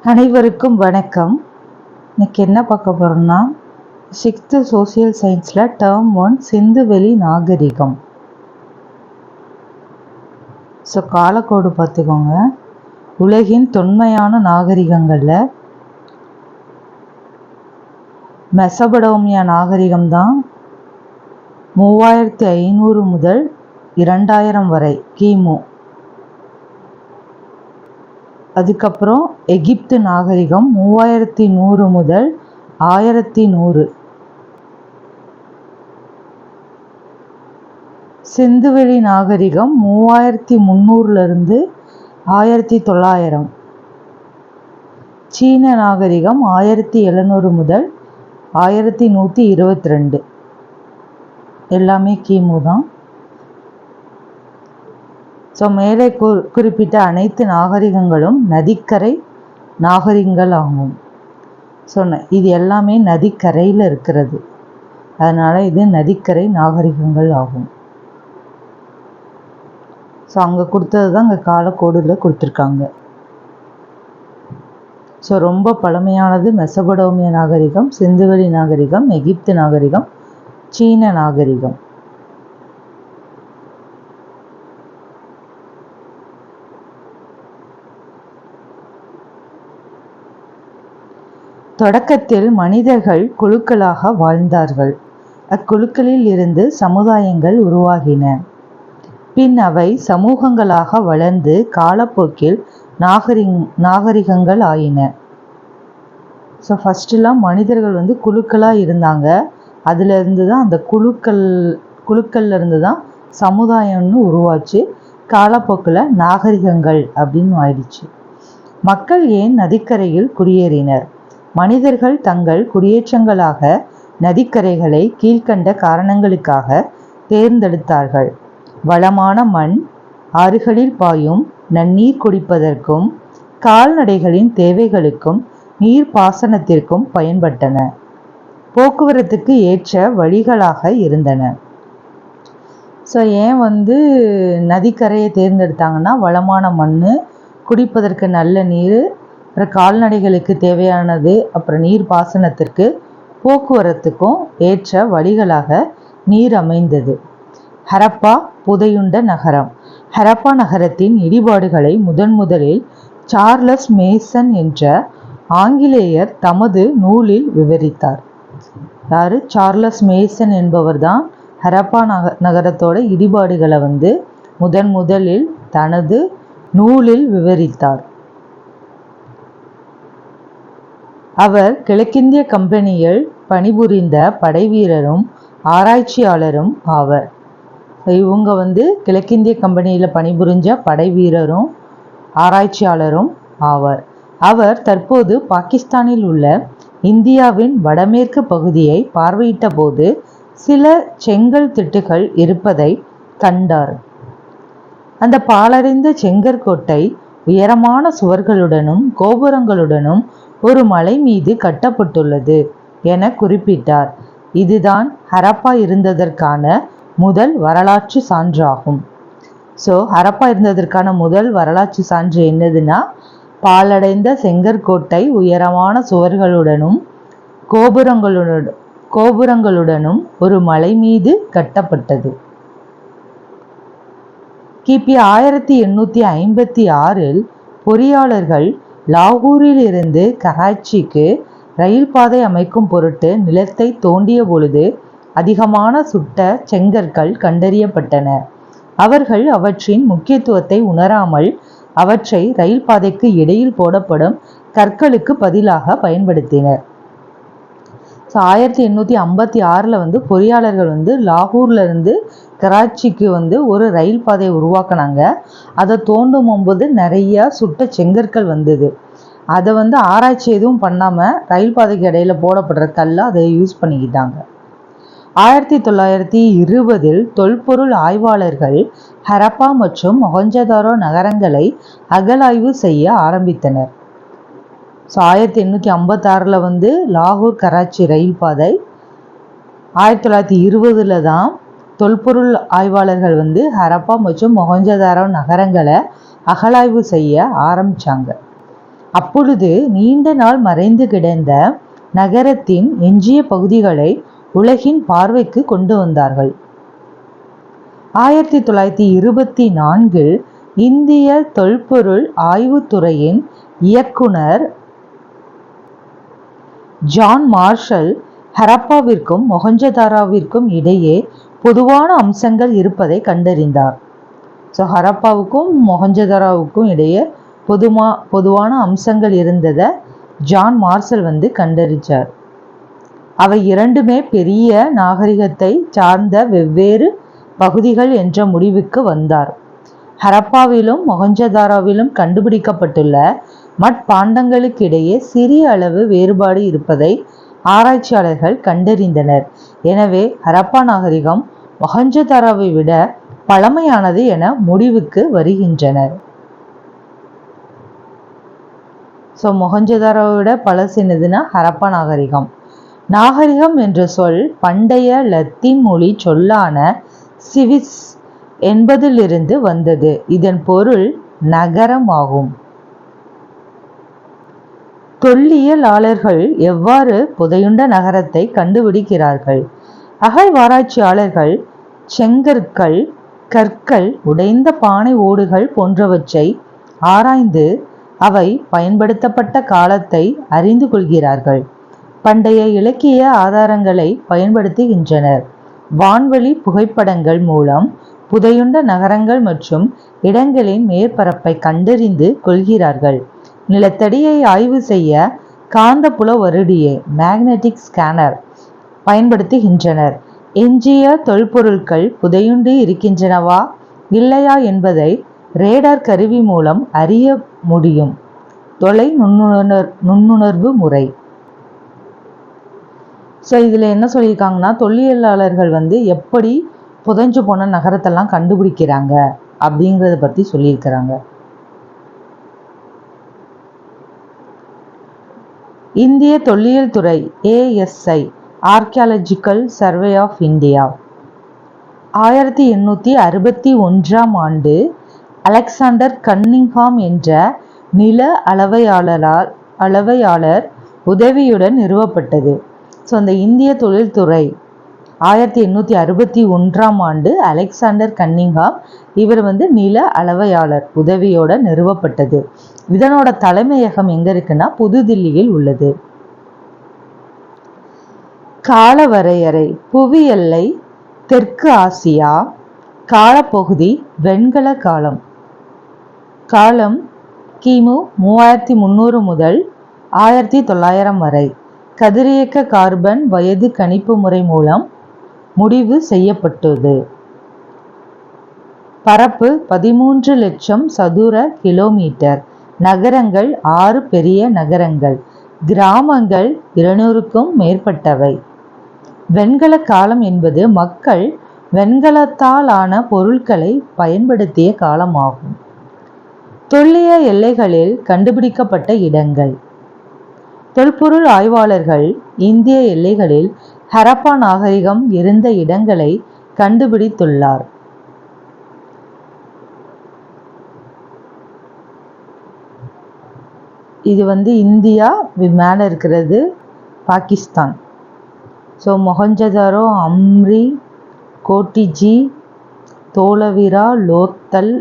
அனைவருக்கும் வணக்கம். இன்னைக்கு என்ன பார்க்க போகிறோம்னா 6th சோசியல் சயின்ஸில் டேர்ம் 1 சிந்துவெளி நாகரிகம். ஸோ காலக்கோடு பார்த்துக்கோங்க. உலகின் தொன்மையான நாகரிகங்களில் மெசபடோமியா நாகரிகம் தான் 3500 முதல் 2000 வரை கிமு. அதுக்கப்புறம் எகிப்து நாகரிகம் 3100 முதல் 1100. சிந்துவெளி நாகரிகம் 3300 1900. சீன நாகரிகம் 1700 முதல் 1122. எல்லாமே கிமு தான். ஸோ மேலே குறிப்பிட்ட அனைத்து நாகரிகங்களும் நதிக்கரை நாகரிகங்கள் ஆகும். ஸோ இது எல்லாமே நதிக்கரையில் இருக்கிறது, அதனால் இது நதிக்கரை நாகரிகங்கள் ஆகும். ஸோ அங்கே கொடுத்தது தான் இங்கே காலக்கோடில் கொடுத்துருக்காங்க. ஸோ ரொம்ப பழமையானது மெசபடோமிய நாகரிகம், சிந்துவெளி நாகரிகம், எகிப்து நாகரிகம், சீன நாகரிகம். தொடக்கத்தில் மனிதர்கள் குழுக்களாக வாழ்ந்தார்கள். அக்குழுக்களில் இருந்து சமுதாயங்கள் உருவாகின. பின் அவை சமூகங்களாக வளர்ந்து காலப்போக்கில் நாகரிகங்கள் ஆயின. ஸோ ஃபஸ்ட்டுலாம் மனிதர்கள் குழுக்களாக இருந்தாங்க. அதிலிருந்து தான் அந்த குழுக்கள்ல இருந்து தான் சமுதாயம்னு உருவாச்சு. காலப்போக்கில் நாகரிகங்கள் அப்படின்னு ஆயிடுச்சு. மக்கள் ஏன் நதிக்கரையில் குடியேறினர்? மனிதர்கள் தங்கள் குடியேற்றங்களாக நதிக்கரைகளை கீழ்கண்ட காரணங்களுக்காக தேர்ந்தெடுத்தார்கள். வளமான மண், ஆறுகளில் பாயும் நன்னீர் குடிப்பதற்கும் கால்நடைகளின் தேவைகளுக்கும் நீர்ப்பாசனத்திற்கும் பயன்பட்டன. போக்குவரத்துக்கு ஏற்ற வழிகளாக இருந்தன. ஸோ ஏன் நதிக்கரையை தேர்ந்தெடுத்தாங்கன்னா, வளமான மண், குடிப்பதற்கு நல்ல நீர், அப்புறம் கால்நடைகளுக்கு தேவையானது, அப்புறம் நீர் பாசனத்திற்கு, போக்குவரத்துக்கும் ஏற்ற வழிகளாக நீர் அமைந்தது. ஹரப்பா புதையுண்ட நகரம். ஹரப்பா நகரத்தின் இடிபாடுகளை முதலில் சார்லஸ் மேசன் என்ற ஆங்கிலேயர் தமது நூலில் விவரித்தார். யாரு? சார்லஸ் மேசன் என்பவர் தான் ஹரப்பா நகரத்தோட இடிபாடுகளை முதலில் தனது நூலில் விவரித்தார். அவர் கிழக்கிந்திய கம்பெனியில் பணிபுரிந்த படைவீரரும் ஆராய்ச்சியாளரும் ஆவர். இவங்க கிழக்கிந்திய கம்பெனியில் பணிபுரிஞ்ச படைவீரரும் ஆராய்ச்சியாளரும் ஆவர். அவர் தற்போது பாகிஸ்தானில் உள்ள இந்தியாவின் வடமேற்கு பகுதியை பார்வையிட்ட போது சில செங்கல் திட்டுகள் இருப்பதை கண்டார். அந்த பாழடைந்த செங்கற்கோட்டை உயரமான சுவர்களுடனும் கோபுரங்களுடனும் ஒரு மலை மீது கட்டப்பட்டுள்ளது என குறிப்பிட்டார். இதுதான் ஹரப்பா இருந்ததற்கான முதல் வரலாற்று சான்றாகும். ஸோ ஹரப்பா இருந்ததற்கான முதல் வரலாற்று சான்று என்னதுன்னா, பாழடைந்த செங்கற்கோட்டை உயரமான சுவர்களுடனும் கோபுரங்களுடனும் ஒரு மலை மீது கட்டப்பட்டது. கிபி 1856 பொறியாளர்கள் லாகூரில் இருந்து கராச்சிக்கு ரயில் பாதை அமைக்கும் பொருட்டு நிலத்தை தோண்டிய பொழுது அதிகமான சுட்ட செங்கற்கள் கண்டறியப்பட்டன. அவர்கள் அவற்றின் முக்கியத்துவத்தை உணராமல் அவற்றை ரயில் பாதைக்கு இடையில் போடப்படும் கற்களுக்கு பதிலாக பயன்படுத்தினர். 1856 பொறியாளர்கள் லாகூர்ல இருந்து கராச்சிக்கு ஒரு ரயில் பாதையை உருவாக்குனாங்க. அதை தோண்டும் போது நிறைய சுட்ட செங்கற்கள் வந்தது. அதை ஆராய்ச்சி எதுவும் பண்ணாமல் ரயில் பாதைக்கு இடையில போடப்படுற கல்லை அதை யூஸ் பண்ணிக்கிட்டாங்க. 1920 தொல்பொருள் ஆய்வாளர்கள் ஹரப்பா மற்றும் மொஹஞ்சதாரோ நகரங்களை அகழாய்வு செய்ய ஆரம்பித்தனர். 1856 லாகூர் கராச்சி ரயில் பாதை, 1920 தான் தொல்பொருள் ஆய்வாளர்கள் ஹரப்பா மற்றும் மொஹஞ்சதாரோ நகரங்களை அகழாய்வு செய்ய ஆரம்பித்தாங்க. அப்பொழுது நீண்ட நாள் மறைந்து கிடந்த நகரத்தின் எஞ்சிய பகுதிகளை உலகின் பார்வைக்கு கொண்டு வந்தார்கள். 1924 இந்திய தொல்பொருள் ஆய்வுத்துறையின் இயக்குனர் ஜான் மார்ஷல் ஹரப்பாவிற்கும் மொஹஞ்சதாரோவிற்கும் இடையே பொதுவான அம்சங்கள் இருப்பதை கண்டறிந்தார். ஸோ ஹரப்பாவுக்கும் மொஹஞ்சதாரோவுக்கும் இடையே பொதுவான அம்சங்கள் இருந்ததை ஜான் மார்ஷல் கண்டறிச்சார். அவை இரண்டுமே பெரிய நாகரிகத்தை சார்ந்த வெவ்வேறு பகுதிகள் என்ற முடிவுக்கு வந்தார். ஹரப்பாவிலும் மொஹஞ்சதாரோவிலும் கண்டுபிடிக்கப்பட்டுள்ள மட்பாண்டங்களுக்கிடையே சிறிய அளவு வேறுபாடு இருப்பதை ஆராய்ச்சியாளர்கள் கண்டறிந்தனர். எனவே ஹரப்பா நாகரிகம் மொஹஞ்சதாரோவை விட பழமையானது என முடிவுக்கு வருகின்றனர். ஸோ மொஹஞ்சதாரோவை விட பழசினதுன்னா ஹரப்பா நாகரிகம். நாகரிகம் என்ற சொல் பண்டைய லத்தீன் மொழி சொல்லான சிவிஸ் என்பதிலிருந்து வந்தது. இதன் பொருள் நகரம் ஆகும். தொல்லியலாளர்கள் எவ்வாறு புதையுண்ட நகரத்தை கண்டுபிடிக்கிறார்கள்? அகழ்வாராய்ச்சியாளர்கள் செங்கற்கள், கற்கள், உடைந்த பானை ஓடுகள் போன்றவற்றை ஆராய்ந்து அவை பயன்படுத்தப்பட்ட காலத்தை அறிந்து கொள்கிறார்கள். பண்டைய இலக்கிய ஆதாரங்களை பயன்படுத்துகின்றனர். வான்வழி புகைப்படங்கள் மூலம் புதையுண்ட நகரங்கள் மற்றும் இடங்களின் மேற்பரப்பை கண்டறிந்து கொள்கிறார்கள். நிலத்தடியை ஆய்வு செய்ய காந்தப்புல வருடியை மேக்னெட்டிக் ஸ்கேனர் பயன்படுத்துகின்றனர். எஞ்சிய தொல்பொருட்கள் புதையுண்டு இருக்கின்றனவா இல்லையா என்பதை ரேடார் கருவி மூலம் அறிய முடியும். தொலை நுண்ணுணர்வு முறை. ஸோ இதில் என்ன சொல்லியிருக்காங்கன்னா, தொல்லியலாளர்கள் எப்படி புதைஞ்சு போன நகரத்தெல்லாம் கண்டுபிடிக்கிறாங்க அப்படிங்கிறத பற்றி சொல்லியிருக்கிறாங்க. இந்திய தொல்லியல் துறை ASI archaeological survey of India 1861ஆம் ஆண்டு அலெக்சாண்டர் கன்னிங்ஹாம் என்ற நில அளவையாளர் உதவியுடன் நிறுவப்பட்டது. ஸோ அந்த இந்திய தொழில்துறை 1861ஆம் ஆண்டு அலெக்சாண்டர் கன்னிங்ஹாம் இவர் நில அளவையாளர் உதவியோட நிறுவப்பட்டது. இதனோட தலைமையகம் எங்க இருக்குன்னா புதுதில்லியில் உள்ளது. கால வரையறை. புவி எல்லை தெற்கு ஆசியா. காலப்பகுதி வெண்கல காலம். காலம் கிமு 3300 முதல் 1900 வரை. கதிரியக்க கார்பன் வயது கணிப்பு முறை மூலம் முடிவு செய்யப்பட்டது. பரப்பு 13 லட்சம் சதுர கிலோமீட்டர். நகரங்கள் 6 பெரிய நகரங்கள். கிராமங்கள் 200க்கும் மேற்பட்டவை. வெண்கல காலம் என்பது மக்கள் வெண்கலத்தால் ஆன பொருட்களை பயன்படுத்திய காலமாகும். தொல்லிய எல்லைகளில் கண்டுபிடிக்கப்பட்ட இடங்கள். தொல்பொருள் ஆய்வாளர்கள் இந்திய எல்லைகளில் ஹரப்பா நாகரிகம் இருந்த இடங்களை கண்டுபிடித்துள்ளார். இது இந்தியா, மேலே இருக்கிறது பாகிஸ்தான். ஸோ மொஹஞ்சதாரோ, அம்ரி, கோட்டிஜி, தோலவிரா, லோத்தல்,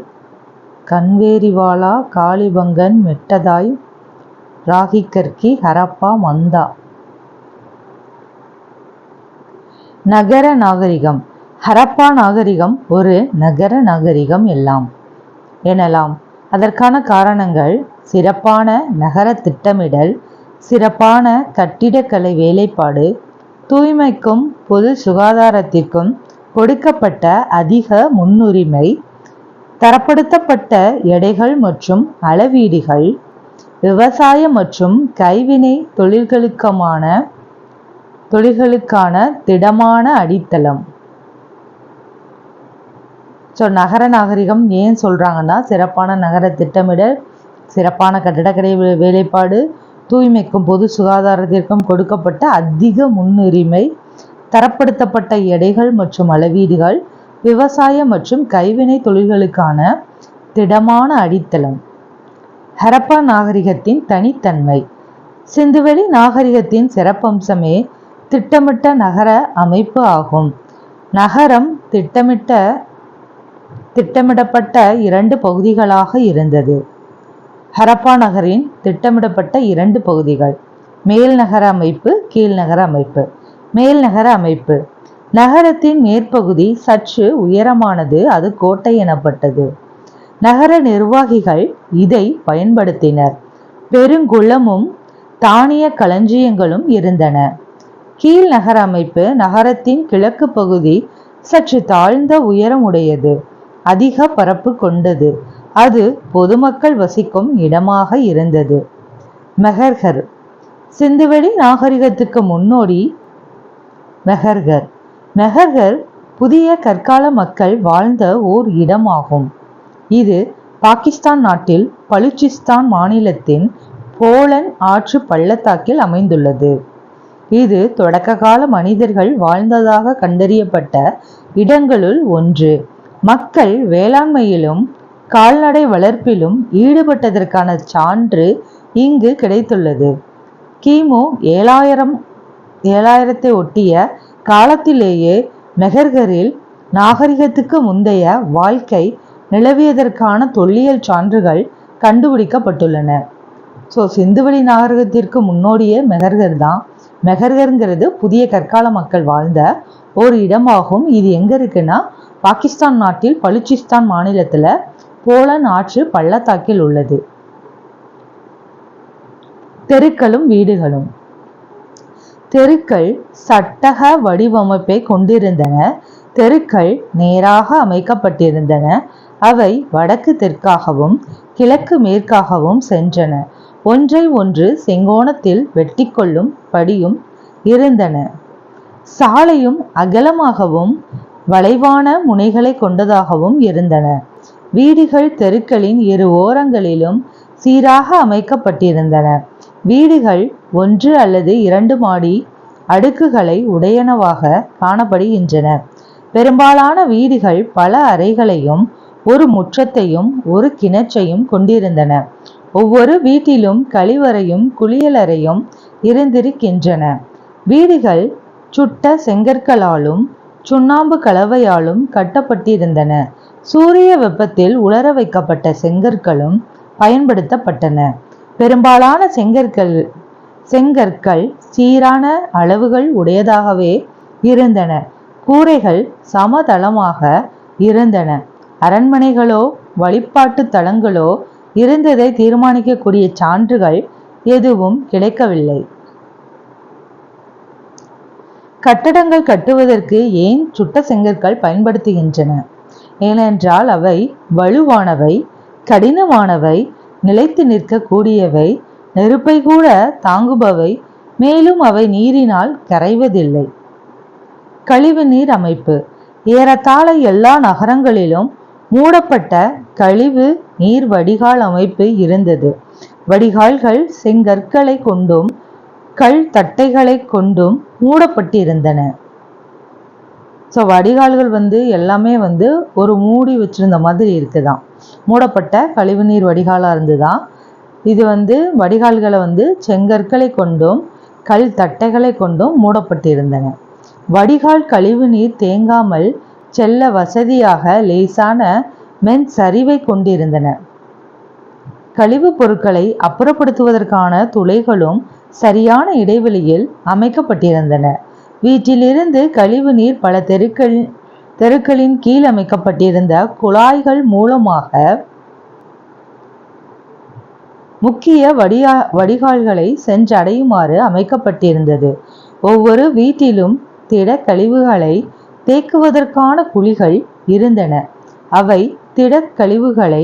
கன்வேரிவாலா, காளிபங்கன், மெட்டதாய், ராகிகர்கி, ஹரப்பா, மந்தா. நகர நாகரிகம். ஹரப்பா நாகரிகம் ஒரு நகர நாகரிகம் எனலாம். அதற்கான காரணங்கள் சிறப்பான நகர திட்டமிடல், சிறப்பான கட்டிடக்கலை வேலைப்பாடு, தூய்மைக்கும் பொது சுகாதாரத்திற்கும் கொடுக்கப்பட்ட அதிக முன்னுரிமை, தரப்படுத்தப்பட்ட எடைகள் மற்றும் அளவீடுகள், விவசாய மற்றும் கைவினை தொழில்களுக்கான திடமான அடித்தளம். ஸோ நகர நாகரிகம் ஏன் சொல்கிறாங்கன்னா, சிறப்பான நகர திட்டமிடல், சிறப்பான கட்டடக்கலை வேலைப்பாடு, தூய்மைக்கும் பொது சுகாதாரத்திற்கும் கொடுக்கப்பட்ட அதிக முன்னுரிமை, தரப்படுத்தப்பட்ட எடைகள் மற்றும் அளவீடுகள், விவசாய மற்றும் கைவினை தொழில்களுக்கான திடமான அடித்தளம். ஹரப்பா நாகரிகத்தின் தனித்தன்மை. சிந்துவெளி நாகரிகத்தின் சிறப்பம்சமே திட்டமிட்ட நகர அமைப்பு ஆகும். நகரம் திட்டமிடப்பட்ட 2 பகுதிகளாக இருந்தது. ஹரப்பா நகரின் திட்டமிடப்பட்ட 2 பகுதிகள்: மேல் நகர அமைப்பு, கீழ்நகர அமைப்பு. மேல் நகர அமைப்பு. நகரத்தின் மேற்பகுதி சற்று உயரமானது, அது கோட்டை எனப்பட்டது. நகர நிர்வாகிகள் இதை பயன்படுத்தினர். பெருங்குளமும் தானிய களஞ்சியங்களும் இருந்தன. கீழ் நகர அமைப்பு. நகரத்தின் கிழக்கு பகுதி சற்று தாழ்ந்த உயரம் உடையது, அதிக பரப்பு கொண்டது, அது பொதுமக்கள் வசிக்கும் இடமாக இருந்தது. மெஹர்கர். சிந்துவெளி நாகரிகத்துக்கு முன்னோடி மெஹர்கர். மெஹர்கர் புதிய கற்கால மக்கள் வாழ்ந்த ஓர் இடமாகும். இது பாகிஸ்தான் நாட்டில் பலுச்சிஸ்தான் மாநிலத்தின் போலன் ஆற்று பள்ளத்தாக்கில் அமைந்துள்ளது. இது தொடக்ககால மனிதர்கள் வாழ்ந்ததாக கண்டறியப்பட்ட இடங்களுள் ஒன்று. மக்கள் வேளாண்மையிலும் கால்நடை வளர்ப்பிலும் ஈடுபட்டதற்கான சான்று இங்கு கிடைத்துள்ளது. கிமு 7000 ஒட்டிய காலத்திலேயே மெஹர்கரில் நாகரிகத்துக்கு முந்தைய வாழ்க்கை நிலவியதற்கான தொல்லியல் சான்றுகள் கண்டுபிடிக்கப்பட்டுள்ளன. சிந்துவெளி நாகரிகத்திற்கு முன்னோடியே மெஹர்கர் தான். மெஹர்கருங்கிறது புதிய கற்கால மக்கள் வாழ்ந்த ஒரு இடமாகும். இது எங்க இருக்குன்னா பாகிஸ்தான் நாட்டில் பலுச்சிஸ்தான் மாநிலத்துல போலன் ஆற்று பள்ளத்தாக்கில் உள்ளது. தெருக்களும் வீடுகளும். தெருக்கள் சட்டக வடிவமைப்பை கொண்டிருந்தன. தெருக்கள் நேராக அமைக்கப்பட்டிருந்தன. அவை வடக்கு தெற்காகவும் கிழக்கு மேற்காகவும் சென்றன. ஒன்றை ஒன்று செங்கோணத்தில் வெட்டிக்கொள்ளும் படியும் இருந்தன. சாலையும் அகலமாகவும் வளைவான முனைகளை கொண்டதாகவும் இருந்தன. வீடுகள் தெருக்களின் இரு ஓரங்களிலும் சீராக அமைக்கப்பட்டிருந்தன. வீடுகள் 1 அல்லது 2 மாடி அடுக்குகளை உடையனவாக காணப்படுகின்றன. பெரும்பாலான வீடுகள் பல அறைகளையும் ஒரு முற்றத்தையும் ஒரு கிணற்றையும் கொண்டிருந்தன. ஒவ்வொரு வீட்டிலும் கழிவறையும் குளியலறையும் இருந்திருக்கின்றன. வீடுகள் சுட்ட செங்கற்களாலும் சுண்ணாம்பு கலவையாலும் கட்டப்பட்டிருந்தன. சூரிய வெப்பத்தில் உலர வைக்கப்பட்ட செங்கற்களும் பயன்படுத்தப்பட்டன. பெரும்பாலான செங்கற்கள் சீரான அளவுகள் உடையதாகவே இருந்தன. கூரைகள் சமதளமாக இருந்தன. அரண்மனைகளோ வழிபாட்டு தலங்களோ இருந்ததை தீர்மானிக்கக்கூடிய சான்றுகள் எதுவும் கிடைக்கவில்லை. கட்டடங்கள் கட்டுவதற்கு ஏன் சுட்ட செங்கற்கள் பயன்படுத்துகின்றன? ஏனென்றால் அவை வலுவானவை, கடினமானவை, நிலைத்து நிற்கக்கூடியவை, நெருப்பை கூட தாங்குபவை, மேலும் அவை நீரினால் கரைவதில்லை. கழிவுநீர் அமைப்பு. ஏறத்தாழ எல்லா நகரங்களிலும் மூடப்பட்ட கழிவு நீர் வடிகால் அமைப்பு இருந்தது. வடிகால்கள் செங்கற்களை கொண்டும் கல் தட்டைகளை கொண்டும் மூடப்பட்டிருந்தன. வடிகால்கள் எல்லாமே ஒரு மூடி வச்சிருந்த மாதிரி இருக்குதான். மூடப்பட்ட கழிவுநீர் வடிகாலா இருந்துதான். இது வடிகால்களை செங்கற்களை கொண்டும் கல் தட்டைகளை கொண்டும் மூடப்பட்டிருந்தன. வடிகால் கழிவுநீர் தேங்காமல் செல்ல வசதியாக லேசான மென் சரிவை கொண்டிருந்தன. கழிவுப் பொருட்களை அப்புறப்படுத்துவதற்கான துளைகளும் சரியான இடைவெளியில் அமைக்கப்பட்டிருந்தன. வீட்டிலிருந்து கழிவு நீர் பல தெருக்களின் கீழ் அமைக்கப்பட்டிருந்த குழாய்கள் மூலமாக முக்கிய வடிகால்களை சென்றடையுமாறு அமைக்கப்பட்டிருந்தது. ஒவ்வொரு வீட்டிலும் திட கழிவுகளை தேக்குவதற்கான குழிகள் இருந்தன. அவை திட கழிவுகளை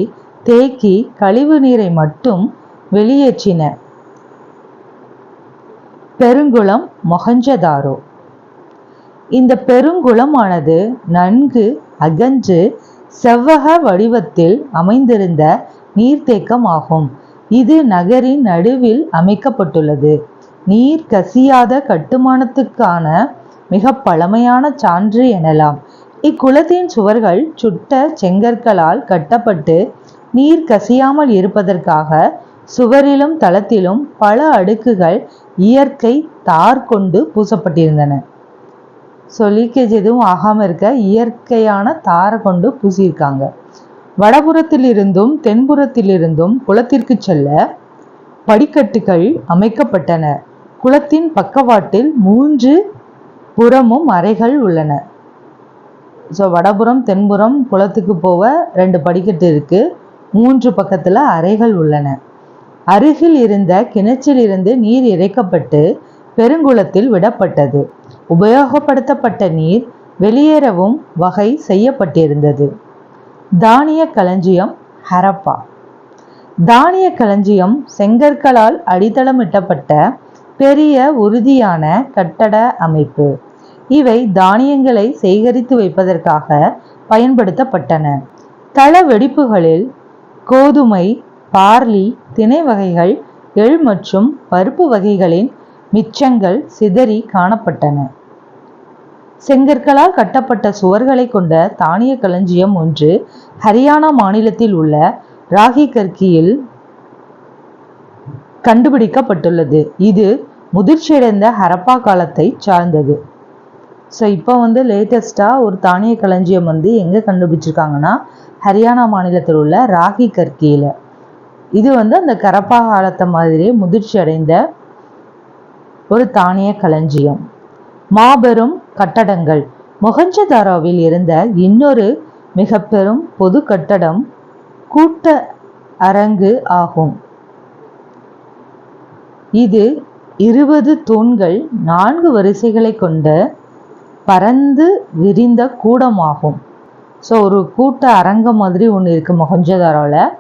தேக்கி கழிவு நீரை மட்டும் வெளியேற்றின. பெருங்குளம் மொஹஞ்சதாரோ. இந்த பெருங்குளமானது நன்கு அகன்று செவ்வக வடிவத்தில் அமைந்திருந்த நீர்த்தேக்கம் ஆகும். இது நகரின் நடுவில் அமைக்கப்பட்டுள்ளது. நீர் கசியாத கட்டுமானத்துக்கான மிக பழமையான சான்று எனலாம். இக்குளத்தின் சுவர்கள் சுட்ட செங்கற்களால் கட்டப்பட்டு நீர் கசியாமல் இருப்பதற்காக சுவரிலும் தளத்திலும் பல அடுக்குகள் இயற்கை தார் கொண்டு பூசப்பட்டிருந்தன. ஸோ லீக்கேஜ் எதுவும் ஆகாமல் இருக்க இயற்கையான தாரை கொண்டு பூசியிருக்காங்க. வடபுறத்திலிருந்தும் தென்புறத்திலிருந்தும் குளத்திற்கு செல்ல படிக்கட்டுகள் அமைக்கப்பட்டன. குளத்தின் பக்கவாட்டில் 3 புறமும் அறைகள் உள்ளன. ஸோ வடபுறம் தென்புறம் குளத்துக்கு போக 2 படிக்கட்டு இருக்கு. 3 பக்கத்தில் அறைகள் உள்ளன. அருகில் இருந்த கிணற்றிலிருந்து நீர் இறைக்கப்பட்டு பெருங்குளத்தில் விடப்பட்டது. உபயோகப்படுத்தப்பட்ட நீர் வெளியேறவும் வகை செய்யப்பட்டிருந்தது. தானிய களஞ்சியம் ஹரப்பா. தானிய களஞ்சியம் செங்கற்களால் அடித்தளமிட்டப்பட்ட பெரிய உறுதியான கட்டட அமைப்பு. இவை தானியங்களை சேகரித்து வைப்பதற்காக பயன்படுத்தப்பட்டன. தள வெடிப்புகளில் கோதுமை, பார்லி, திணை வகைகள், எள் மற்றும் பருப்பு வகைகளின் மிச்சங்கள் சிதறி காணப்பட்டன. செங்கற்களால் கட்டப்பட்ட சுவர்களை கொண்ட தானிய களஞ்சியம் ஒன்று ஹரியானா மாநிலத்தில் உள்ள ராகிகர்கியில் கண்டுபிடிக்கப்பட்டுள்ளது. இது முதிர்ச்சியடைந்த ஹரப்பா காலத்தை சார்ந்தது. ஸோ இப்போ லேட்டஸ்டாக ஒரு தானிய களஞ்சியம் எங்கே கண்டுபிடிச்சிருக்காங்கன்னா ஹரியானா மாநிலத்தில் உள்ள ராகிகர்கியில். இது அந்த ஹரப்பா காலத்தை மாதிரியே முதிர்ச்சி அடைந்த ஒரு தானிய களஞ்சியம். மாபெரும் கட்டடங்கள். மொஹஞ்சதாரோவில் இருந்த இன்னொரு மிக பெரும் பொது கட்டடம் கூட்ட அரங்கு ஆகும். இது 20 தூண்கள் 4 வரிசைகளை கொண்ட பரந்து விரிந்த கூடமாகும். ஸோ ஒரு கூட்ட அரங்கம் மாதிரி ஒன்று இருக்குது மொஹஞ்சதாரோவில்.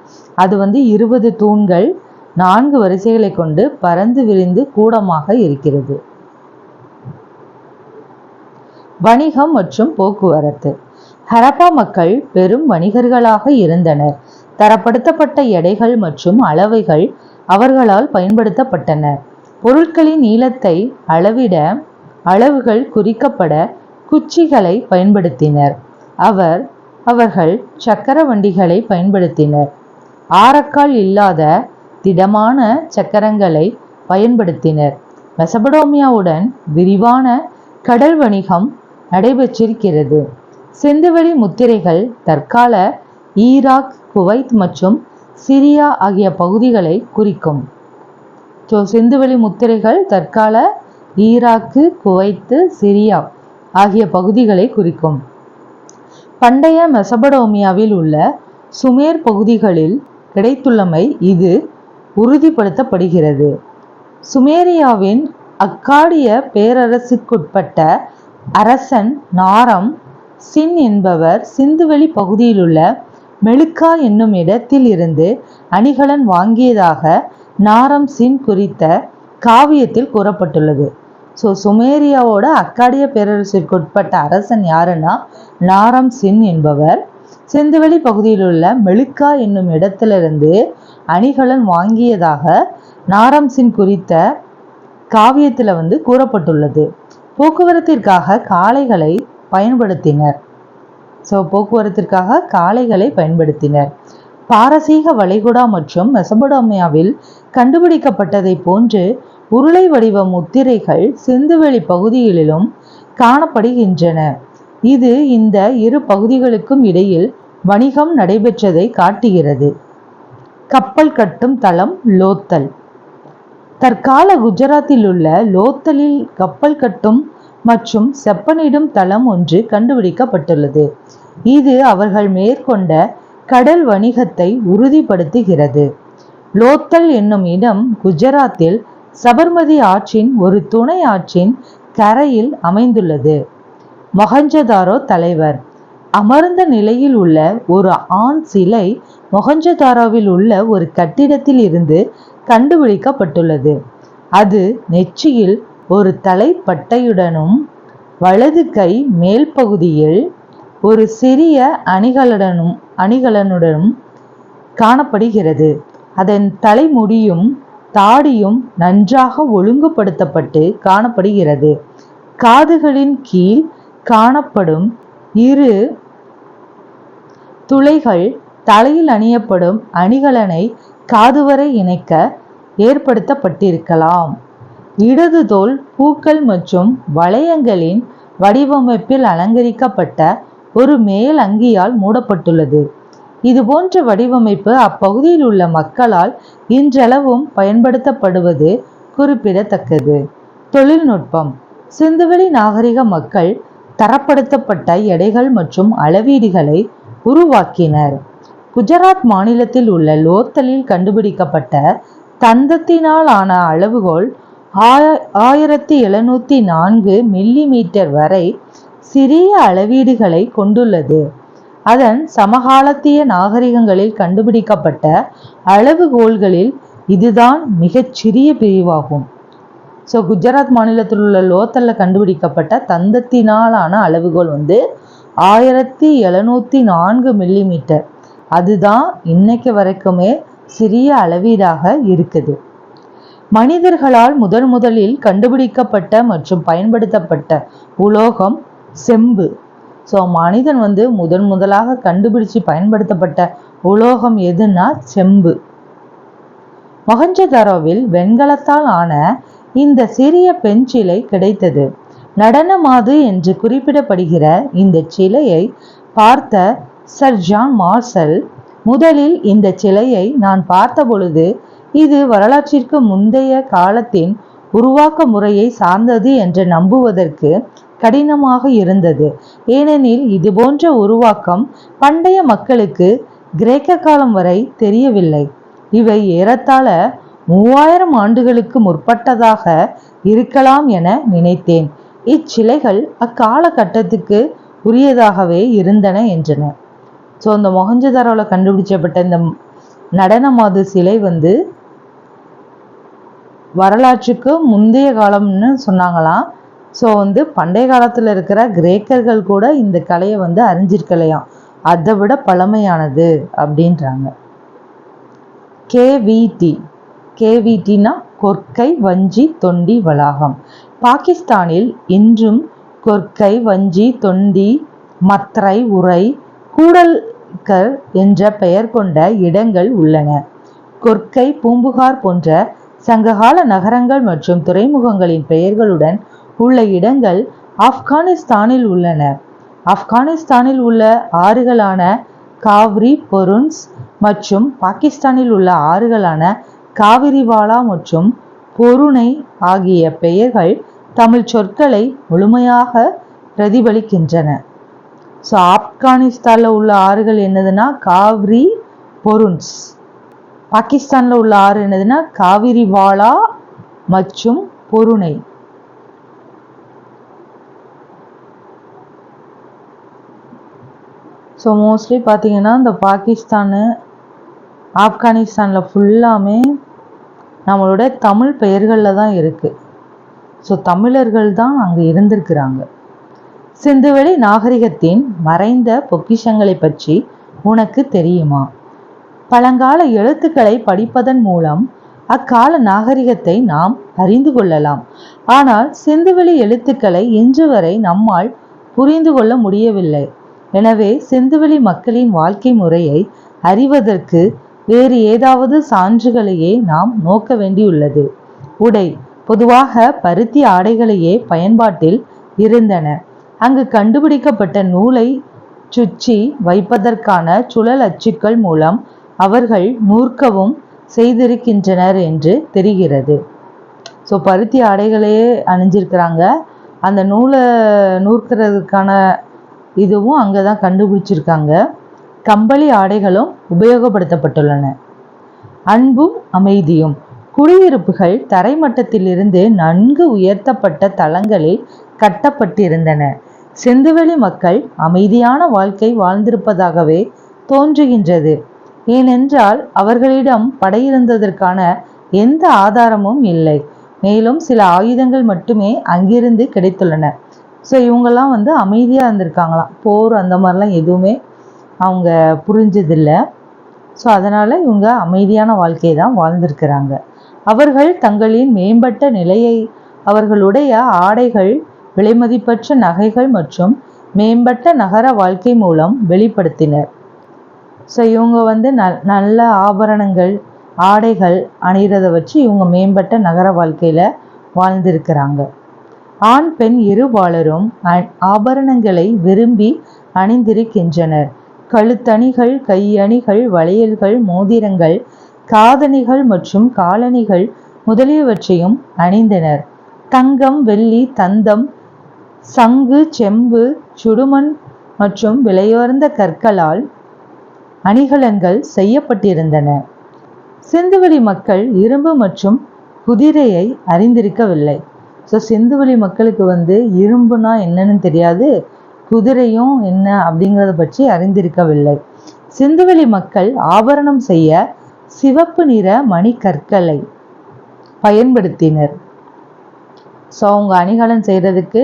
அது 20 தூண்கள் 4 வரிசைகளை கொண்டு பரந்து விரிந்து கூடமாக இருக்கிறது. வணிகம் மற்றும் போக்குவரத்து. ஹரப்பா மக்கள் பெரும் வணிகர்களாக இருந்தனர். தரப்படுத்தப்பட்ட எடைகள் மற்றும் அளவைகள் அவர்களால் பயன்படுத்தப்பட்டன. பொருட்களின் நீளத்தை அளவிட அளவுகள் குறிக்கப்பட குச்சிகளை பயன்படுத்தினர். அவர்கள் சக்கர வண்டிகளை பயன்படுத்தினர். ஆரக்கால் இல்லாத திடமான சக்கரங்களை பயன்படுத்தினர். மெசபடோமியாவுடன் விரிவான கடல் வணிகம் நடைபெற்றிருக்கிறது. சிந்துவெளி முத்திரைகள் தற்கால ஈராக், குவைத் மற்றும் சிரியா ஆகிய பகுதிகளை குறிக்கும். ஸோ சிந்துவெளி முத்திரைகள் தற்கால ஈராக்கு, குவைத்து, சிரியா ஆகிய பகுதிகளை குறிக்கும். பண்டைய மெசபடோமியாவில் உள்ள சுமேர் பகுதிகளில் கிடைத்துள்ளமை இது உறுதிப்படுத்தப்படுகிறது. சுமேரியாவின் அக்காடிய பேரரசுக்குட்பட்ட அரசன் நாரம் சின் என்பவர் சிந்துவெளி பகுதியிலுள்ள மெலுக்கா என்னும் இடத்தில் இருந்து அணிகலன் வாங்கியதாக நாரம் சின் குறித்த காவியத்தில் கூறப்பட்டுள்ளது. ஸோ சுமேரியாவோட அக்காடிய பேரரசிற்குட்பட்ட அரசன் யாருன்னா நாரம் சின் என்பவர் சிந்துவெளி பகுதியில் உள்ள மெலுக்கா என்னும் இடத்திலிருந்து அணிகலன் வாங்கியதாக நாரம் சின் குறித்த காவியத்தில் கூறப்பட்டுள்ளது. போக்குவரத்திற்காக காளைகளை பயன்படுத்தினர். பாரசீக வளைகுடா மற்றும் மெசபடோமியாவில் கண்டுபிடிக்கப்பட்டதை போன்று உருளை வடிவ முத்திரைகள் சிந்துவெளி பகுதிகளிலும் காணப்படுகின்றன. இது இந்த இரு பகுதிகளுக்கும் இடையில் வணிகம் நடைபெற்றதை காட்டுகிறது. கப்பல் கட்டும் தளம் லோத்தல். தற்கால குஜராத்தில் உள்ள லோத்தலில் கப்பல் கட்டும் மற்றும் செப்பனிடும் தளம் ஒன்று கண்டுபிடிக்கப்பட்டுள்ளது. இது அவர்கள் மேற்கொண்ட கடல் வணிகத்தை உறுதிப்படுத்துகிறது. லோத்தல் என்னும் இடம் குஜராத்தில் சபர்மதி ஆற்றின் ஒரு துணை ஆற்றின் கரையில் அமைந்துள்ளது. மொஹஞ்சதாரோ தலைவர். அமர்ந்த நிலையில் உள்ள ஒரு ஆண் சிலை மொஹஞ்சதாரோவில் உள்ள ஒரு கட்டிடத்தில் இருந்து கண்டுபிடிக்கப்பட்டுள்ளது. அது நெற்றியில் ஒரு தலைப்பட்டையுடனும் வலது கை மேல் பகுதியில் ஒரு சிறிய அணிகலனுடனும் காணப்படுகிறது. அதன் தலைமுடியும் தாடியும் நன்றாக ஒழுங்குபடுத்தப்பட்டு காணப்படுகிறது. காதுகளின் கீழ் காணப்படும் 2 துளைகள் தலையில் அணியப்படும் அணிகலனை காதுவரை இணைக்க ஏற்படுத்தப்பட்டிருக்கலாம். இடது தோல் பூக்கள் மற்றும் வளையங்களின் வடிவமைப்பில் அலங்கரிக்கப்பட்ட ஒரு மேல் அங்கியால் மூடப்பட்டுள்ளது. இதுபோன்ற வடிவமைப்பு அப்பகுதியில் உள்ள மக்களால் இன்றளவும் பயன்படுத்தப்படுவது குறிப்பிடத்தக்கது. தொழில்நுட்பம். சிந்துவெளி நாகரிக மக்கள் தரப்படுத்தப்பட்ட எடைகள் மற்றும் அளவீடுகளை உருவாக்கினர். குஜராத் மாநிலத்தில் உள்ள லோத்தலில் கண்டுபிடிக்கப்பட்ட தந்தத்தினால் ஆன அளவுகோல் 1704 மில்லிமீட்டர் வரை சிறிய அளவீடுகளை கொண்டுள்ளது. அதன் சமகாலத்திய நாகரிகங்களில் கண்டுபிடிக்கப்பட்ட அளவுகோல்களில் இதுதான் மிகச்சிறிய பிரிவாகும். ஸோ குஜராத் மாநிலத்தில் உள்ள லோத்தல்ல கண்டுபிடிக்கப்பட்ட தந்தத்தினாலான அளவுகோல் 1704 மில்லிமீட்டர். அதுதான் இன்னைக்கு வரைக்குமே சிறிய அளவீடாக இருக்குது. மனிதர்களால் முதலில் கண்டுபிடிக்கப்பட்ட மற்றும் பயன்படுத்தப்பட்ட உலோகம் செம்பு. ஸோ மனிதன் முதலாக கண்டுபிடிச்சு பயன்படுத்தப்பட்ட உலோகம் எதுன்னா செம்பு. மொஹஞ்சதாரோவில் வெண்கலத்தால் ஆன இந்த சிறிய பெண் சிலை கிடைத்தது. நடனமாது என்று குறிப்பிடப்படுகிற இந்த சிலையை பார்த்த சர் ஜான் மார்ஷல், முதலில் இந்த சிலையை நான் பார்த்த பொழுது இது வரலாற்றிற்கு முந்தைய காலத்தின் உருவாக்க முறையை சார்ந்தது என்று நம்புவதற்கு கடினமாக இருந்தது. ஏனெனில் இதுபோன்ற உருவாக்கம் பண்டைய மக்களுக்கு கிரேக்க காலம் வரை தெரியவில்லை. இவை ஏறத்தாழ 3000 ஆண்டுகளுக்கு முற்பட்டதாக இருக்கலாம் என நினைத்தேன். இச்சிலைகள் அக்காலகட்டத்துக்கு உரியதாகவே இருந்தன என்றன. ஸோ இந்த மொஹஞ்சதாரோவில் கண்டுபிடிக்கப்பட்ட இந்த நடனமாது சிலை வரலாற்றுக்கு முந்தைய காலம்னு சொன்னாங்களாம். ஸோ பண்டைய காலத்தில் இருக்கிற கிரேக்கர்கள் கூட இந்த கலையை அறிஞ்சிருக்கலையாம். அதை விட பழமையானது அப்படின்றாங்க. கேவிடினா கொற்கை வஞ்சி தொண்டி வளாகம். பாகிஸ்தானில் இன்றும் கொற்கை வஞ்சி தொண்டி மத்ரை உரை கூடல்கர் என்ற பெயர் கொண்ட இடங்கள் உள்ளன. கொற்கை பூம்புகார் போன்ற சங்ககால நகரங்கள் மற்றும் துறைமுகங்களின் பெயர்களுடன் உள்ள இடங்கள் ஆப்கானிஸ்தானில் உள்ளன. ஆப்கானிஸ்தானில் உள்ள ஆறுகளான காவிரி, பொருன்ஸ் மற்றும் பாகிஸ்தானில் உள்ள ஆறுகளான காவிரிவாலா மற்றும் பொருணை ஆகிய பெயர்கள் தமிழ் சொற்களை முழுமையாக பிரதிபலிக்கின்றன. ஸோ ஆப்கானிஸ்தானில் உள்ள ஆறுகள் என்னதுன்னா காவிரி, பொருன்ஸ். பாகிஸ்தானில் உள்ள ஆறு என்னதுன்னா காவிரிவாலா மற்றும் பொருணை. ஸோ மோஸ்ட்லி பார்த்தீங்கன்னா இந்த பாகிஸ்தானு, ஆப்கானிஸ்தானில் ஃபுல்லாமே நம்மளோட தமிழ் பெயர்களில் தான் இருக்குது. ஸோ தமிழர்கள் தான் அங்கே இருந்திருக்கிறாங்க. சிந்துவெளி நாகரிகத்தின் மறைந்த பொக்கிஷங்களை பற்றி உனக்கு தெரியுமா? பழங்கால எழுத்துக்களை படிப்பதன் மூலம் அக்கால நாகரிகத்தை நாம் அறிந்து கொள்ளலாம். ஆனால் சிந்துவெளி எழுத்துக்களை இன்று வரை நம்மால் புரிந்து கொள்ள முடியவில்லை. எனவே சிந்துவெளி மக்களின் வாழ்க்கை முறையை அறிவதற்கு வேறு ஏதாவது சான்றுகளையே நாம் நோக்க வேண்டியுள்ளது. உடை. பொதுவாக பருத்தி ஆடைகளையே பயன்பாட்டில் இருந்தன. அங்கு கண்டுபிடிக்கப்பட்ட நூலை சுற்றி வைப்பதற்கான சுழல் அச்சுக்கள் மூலம் அவர்கள் நூற்கவும் செய்திருக்கின்றனர் என்று தெரிகிறது. ஸோ பருத்தி ஆடைகளையே அணிஞ்சிருக்கிறாங்க. அந்த நூலை நூற்கிறதுக்கான இதுவும் அங்கே தான் கண்டுபிடிச்சிருக்காங்க. கம்பளி ஆடைகளும் உபயோகப்படுத்தப்பட்டுள்ளன. அன்பும் அமைதியும். குடியிருப்புகள் தரைமட்டத்திலிருந்து நன்கு உயர்த்தப்பட்ட தளங்களில் கட்டப்பட்டிருந்தன. சிந்துவெளி மக்கள் அமைதியான வாழ்க்கை வாழ்ந்திருப்பதாகவே தோன்றுகின்றது. ஏனென்றால் அவர்களிடம் படையிருந்ததற்கான எந்த ஆதாரமும் இல்லை. மேலும் சில ஆயுதங்கள் மட்டுமே அங்கிருந்து கிடைத்துள்ளன. ஸோ இவங்கெல்லாம் அமைதியாக இருந்திருக்காங்களாம். போர் அந்த மாதிரிலாம் எதுவுமே அவங்க புரிஞ்சதில்லை. ஸோ அதனால் இவங்க அமைதியான வாழ்க்கையை தான் வாழ்ந்திருக்கிறாங்க. அவர்கள் தங்களின் மேம்பட்ட நிலையை அவர்களுடைய ஆடைகள், விலைமதிப்பற்ற நகைகள் மற்றும் மேம்பட்ட நகர வாழ்க்கை மூலம் வெளிப்படுத்தினர். ஸோ இவங்க வந்து நல்ல ஆபரணங்கள் ஆடைகள் அணிகிறத வச்சு இவங்க மேம்பட்ட நகர வாழ்க்கையில் வாழ்ந்திருக்கிறாங்க. ஆண் பெண் இருபாலரும் ஆபரணங்களை விரும்பி அணிந்திருக்கின்றனர். கழுத்தணிகள், கையணிகள், வளையல்கள், மோதிரங்கள், காதணிகள் மற்றும் காலணிகள் முதலியவற்றையும் அணிந்தனர். தங்கம், வெள்ளி, தந்தம், சங்கு, செம்பு, சுடுமண் மற்றும் விலையுயர்ந்த கற்களால் அணிகலன்கள் செய்யப்பட்டிருந்தன. சிந்துவெளி மக்கள் இரும்பு மற்றும் குதிரையை அறிந்திருக்கவில்லை. ஸோ சிந்துவெளி மக்களுக்கு வந்து இரும்புனா என்னன்னு தெரியாது, குதிரையும் என்ன அப்படிங்கிறத பற்றி அறிந்திருக்கவில்லை. சிந்துவெளி மக்கள் ஆபரணம் செய்ய சிவப்பு நிற மணிக்கற்களை பயன்படுத்தினர். ஸோ அவங்க அணிகலன் செய்கிறதுக்கு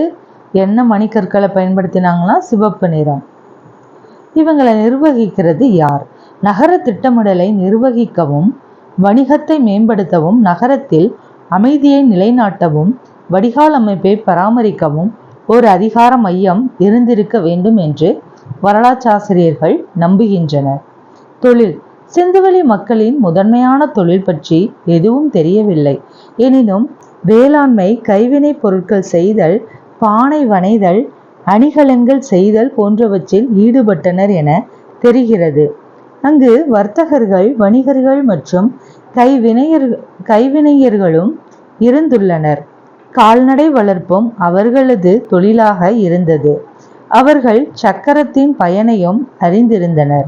என்ன மணிக்கற்களை பயன்படுத்தினாங்கன்னா சிவப்பு நிறம். இவங்களை நிர்வகிக்கிறது யார்? நகர திட்டமிடலை நிர்வகிக்கவும் வணிகத்தை மேம்படுத்தவும் நகரத்தில் அமைதியை நிலைநாட்டவும் வடிகால் அமைப்பை பராமரிக்கவும் ஒரு அதிகார மையம் இருந்திருக்க வேண்டும் என்று வரலாற்றாசிரியர்கள் நம்புகின்றனர். தொழில். சிந்துவெளி மக்களின் முதன்மையான தொழில் பற்றி எதுவும் தெரியவில்லை. எனினும் வேளாண்மை, கைவினை பொருட்கள் செய்தல், பானை வனைதல், அணிகலன்கள் செய்தல் போன்றவற்றில் ஈடுபட்டனர் என தெரிகிறது. அங்கு வர்த்தகர்கள், வணிகர்கள் மற்றும் கைவினைஞர்களும் இருந்துள்ளனர். கால்நடை வளர்ப்பும் அவர்களது தொழிலாக இருந்தது. அவர்கள் சக்கரத்தின் பயனையும் அறிந்திருந்தனர்.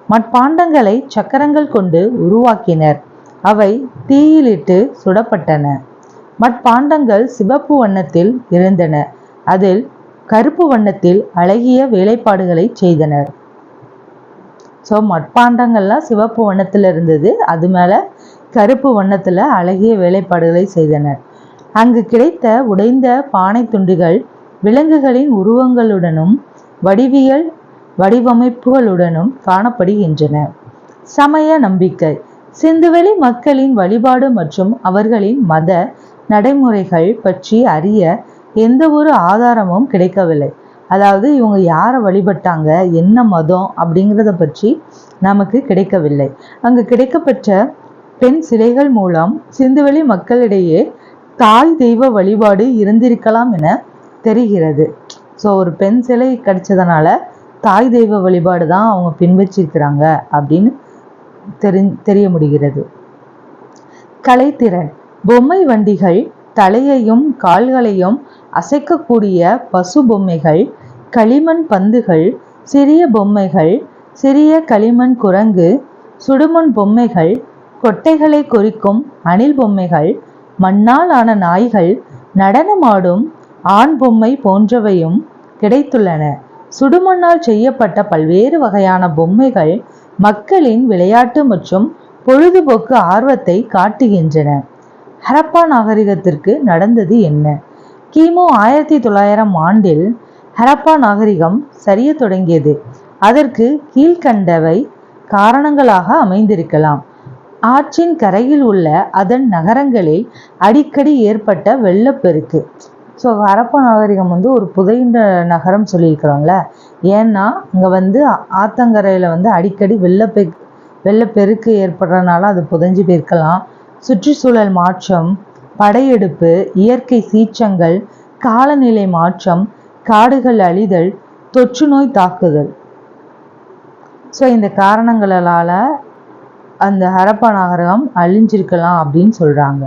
மட்பாண்டங்களை சக்கரங்கள் கொண்டு உருவாக்கினர். அவை தீயிலிட்டு சுடப்பட்டன. மட்பாண்டங்கள் சிவப்பு வண்ணத்தில் இருந்தன. அதில் கருப்பு வண்ணத்தில் அழகிய வேலைப்பாடுகளை செய்தனர். ஸோ மட்பாண்டங்கள்லாம் சிவப்பு வண்ணத்தில் இருந்தது, அது மேலே கருப்பு வண்ணத்தில் அழகிய வேலைப்பாடுகளை செய்தனர். அங்கு கிடைத்த உடைந்த பானை துண்டுகள் விலங்குகளின் உருவங்களுடனும் வடிவமைப்புகளுடனும் காணப்படுகின்றன. சமய நம்பிக்கை. சிந்துவெளி மக்களின் வழிபாடு மற்றும் அவர்களின் மத நடைமுறைகள் பற்றி அறிய எந்த ஒரு ஆதாரமும் கிடைக்கவில்லை. அதாவது இவங்க யாரை வழிபட்டாங்க, என்ன மதம் அப்படிங்கிறத பற்றி நமக்கு கிடைக்கவில்லை. அங்கு கிடைக்கப்பெற்ற பெண் சிலைகள் மூலம் சிந்துவெளி மக்களிடையே தாய் தெய்வ வழிபாடு இருந்திருக்கலாம் என தெரிகிறது. ஸோ ஒரு பெண் சிலை கிடைச்சதுனால தாய் தெய்வ வழிபாடு தான் அவங்க பின்பற்றிருக்கிறாங்க அப்படின்னு தெரிய முடிகிறது. கலைத்திறன். பொம்மை வண்டிகள், தலையையும் கால்களையும் அசைக்கக்கூடிய பசு பொம்மைகள், களிமண் பந்துகள், சிறிய பொம்மைகள், சிறிய களிமண் குரங்கு, சுடுமண் பொம்மைகள், கொட்டைகளை கொறிக்கும் அணில் பொம்மைகள், மண்ணால் ஆன நாய்கள், நடனமாடும் ஆண் பொம்மை போன்றவையும் கிடைத்துள்ளன. சுடுமண்ணால் செய்யப்பட்ட பல்வேறு வகையான பொம்மைகள் மக்களின் விளையாட்டு மற்றும் பொழுதுபோக்கு ஆர்வத்தை காட்டுகின்றன. ஹரப்பா நாகரிகத்திற்கு நடந்தது என்ன? கிமு 1900 ஆண்டில் ஹரப்பா நாகரிகம் சரிய தொடங்கியது. அதற்கு கீழ்கண்டவை காரணங்களாக அமைந்திருக்கலாம். ஆற்றின் கரையில் உள்ள அதன் நகரங்களில் அடிக்கடி ஏற்பட்ட வெள்ளப்பெருக்கு. ஸோ ஹரப்பா நாகரிகம் வந்து ஒரு புதைந்த நகரம் சொல்லியிருக்கிறோம்ல, ஏன்னா இங்கே ஆத்தங்கரையில் அடிக்கடி வெள்ளப்பெருக்கு ஏற்படுறதுனால அது புதைஞ்சு போயிருக்கலாம். சுற்றுச்சூழல் மாற்றம், படையெடுப்பு, இயற்கை சீற்றங்கள், காலநிலை மாற்றம், காடுகள் அழிதல், தொற்று நோய் தாக்குதல். ஸோ இந்த காரணங்களால் அந்த ஹரப்பா நாகரிகம் அழிஞ்சிருக்கலாம் அப்படின்னு சொல்கிறாங்க.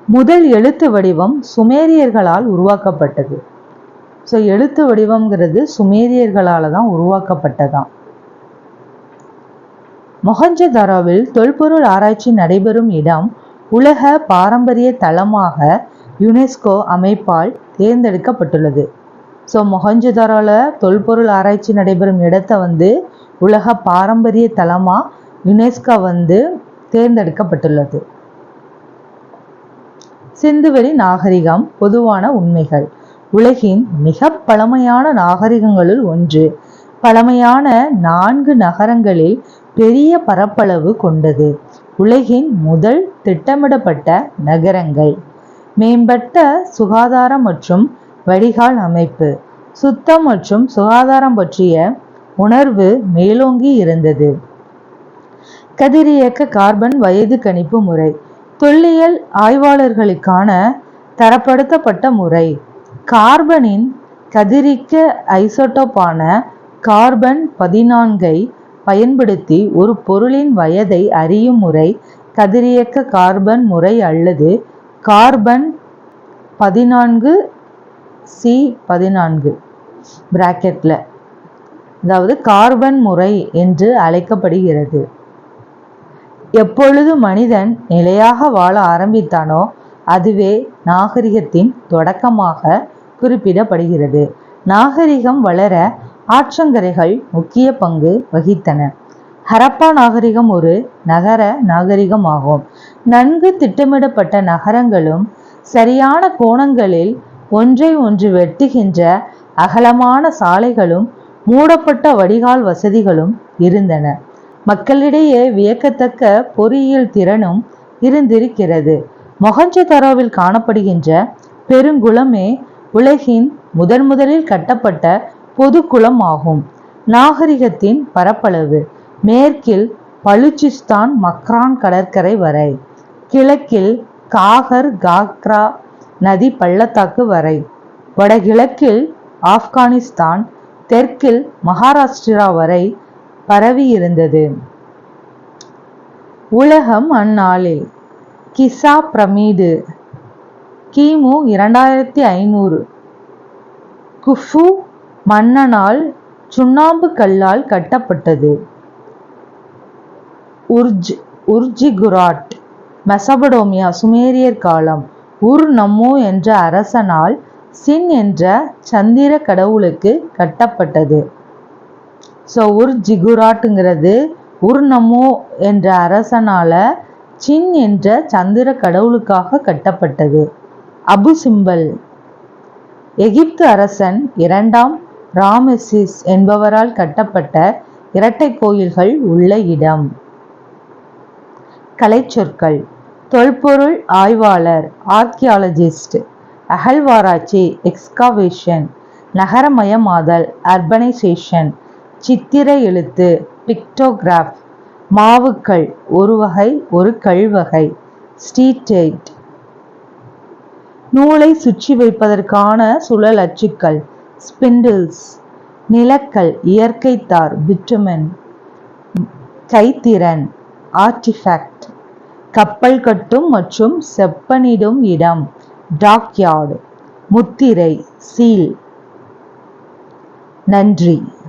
முதல் எழுத்து வடிவம் சுமேரியர்களால் உருவாக்கப்பட்டது. ஸோ எழுத்து வடிவம்ங்கிறது சுமேரியர்களால் தான் உருவாக்கப்பட்டதாம். மொஹஞ்சதாரோவில் தொல்பொருள் ஆராய்ச்சி நடைபெறும் இடம் உலக பாரம்பரிய தளமாக யுனெஸ்கோ அமைப்பால் தேர்ந்தெடுக்கப்பட்டுள்ளது. ஸோ மொஹஞ்சதாரோவில் தொல்பொருள் ஆராய்ச்சி நடைபெறும் இடத்தை உலக பாரம்பரிய தளமாக யுனெஸ்கோ தேர்ந்தெடுக்கப்பட்டுள்ளது. சிந்துவெளி நாகரிகம். பொதுவான உண்மைகள். உலகின் மிக பழமையான நாகரிகங்களுள் ஒன்று. பழமையான 4 நகரங்களில் பெரிய பரப்பளவு கொண்டது. உலகின் முதல் திட்டமிடப்பட்ட நகரங்கள். மேம்பட்ட சுகாதாரம் மற்றும் வடிகால் அமைப்பு. சுத்தம் மற்றும் சுகாதாரம் பற்றிய உணர்வு மேலோங்கி இருந்தது. கதிரியக்க கார்பன் வயது கணிப்பு முறை தொல்லியல் ஆய்வாளர்களுக்கான தரப்படுத்தப்பட்ட முறை. கார்பனின் கதிரியக்க ஐசோடோப்பான கார்பன் 14ஐ பயன்படுத்தி ஒரு பொருளின் வயதை அறியும் முறை கதிரியக்க கார்பன் முறை அல்லது கார்பன் 14C14 பிராக்கெட்ல அதாவது கார்பன் முறை என்று அழைக்கப்படுகிறது. எப்பொழுது மனிதன் நிலையாக வாழ ஆரம்பித்தானோ அதுவே நாகரிகத்தின் தொடக்கமாக குறிப்பிடப்படுகிறது. நாகரிகம் வளர ஆற்றங்கரைகள் முக்கிய பங்கு வகித்தன. ஹரப்பா நாகரிகம் ஒரு நகர நாகரிகமாகும். நன்கு திட்டமிடப்பட்ட நகரங்களும் சரியான கோணங்களில் ஒன்றை ஒன்று வெட்டுகின்ற அகலமான சாலைகளும் மூடப்பட்ட வடிகால் வசதிகளும் இருந்தன. மக்களிடையே வியக்கத்தக்க பொறியியல் திறனும் இருந்திருக்கிறது. மொஹஞ்சதாரோவில் காணப்படுகின்ற பெருங்குளமே உலகின் முதலில் கட்டப்பட்ட பொது குளம் ஆகும். நாகரிகத்தின் பரப்பளவு மேற்கில் பலுச்சிஸ்தான் மக்ரான் கடற்கரை வரை, கிழக்கில் காகர் காக்ரா நதி பள்ளத்தாக்கு வரை, வடகிழக்கில் ஆப்கானிஸ்தான், தெற்கில் மகாராஷ்டிரா வரை பரவியிருந்தது. உலகம் அந்நாளில் கிசா பிரமிடு கிமு 2500 குஃபு மன்னனால் சுண்ணாம்பு கல்லால் கட்டப்பட்டது. உர்ஜிகுராட் மெசபடோமியா சுமேரியர் காலம். உர் நம்மு என்ற அரசனால் சின் என்ற சந்திர கடவுளுக்கு கட்டப்பட்டது. ஸோ உர்ஜிகுராட்டுங்கிறது உர் நம்மு என்ற அரசனால சின் என்ற சந்திர கடவுளுக்காக கட்டப்பட்டது. அபு சிம்பல் எகிப்து அரசன் 2ஆம் ராமெசிஸ் என்பவரால் கட்டப்பட்ட இரட்டை கோயில்கள் உள்ள இடம். கலைச்சொற்கள் தொல்பொருள் ஆய்வாளர் ஆர்கியாலஜிஸ்ட், அகழ்வாராய்ச்சி எக்ஸ்காவேஷன், நகரமயமாதல் அர்பனைசேஷன், சித்திர எழுத்து பிக்டோகிராஃப், மாவுக்கல் ஒரு வகை ஒரு கல்வகை, ஸ்டீட்டைட், நூலை சுற்றி வைப்பதற்கான சுழல் அச்சுக்கள் ஸ்பிண்டில்ஸ், நிலக்கல் இயற்கை தார் பிட்டுமென், கைத்திறன் ஆர்டிஃபேக்ட், கப்பல் கட்டும் மற்றும் செப்பனிடும் இடம் டாக்யார்டு, முத்திரை சீல். நன்றி.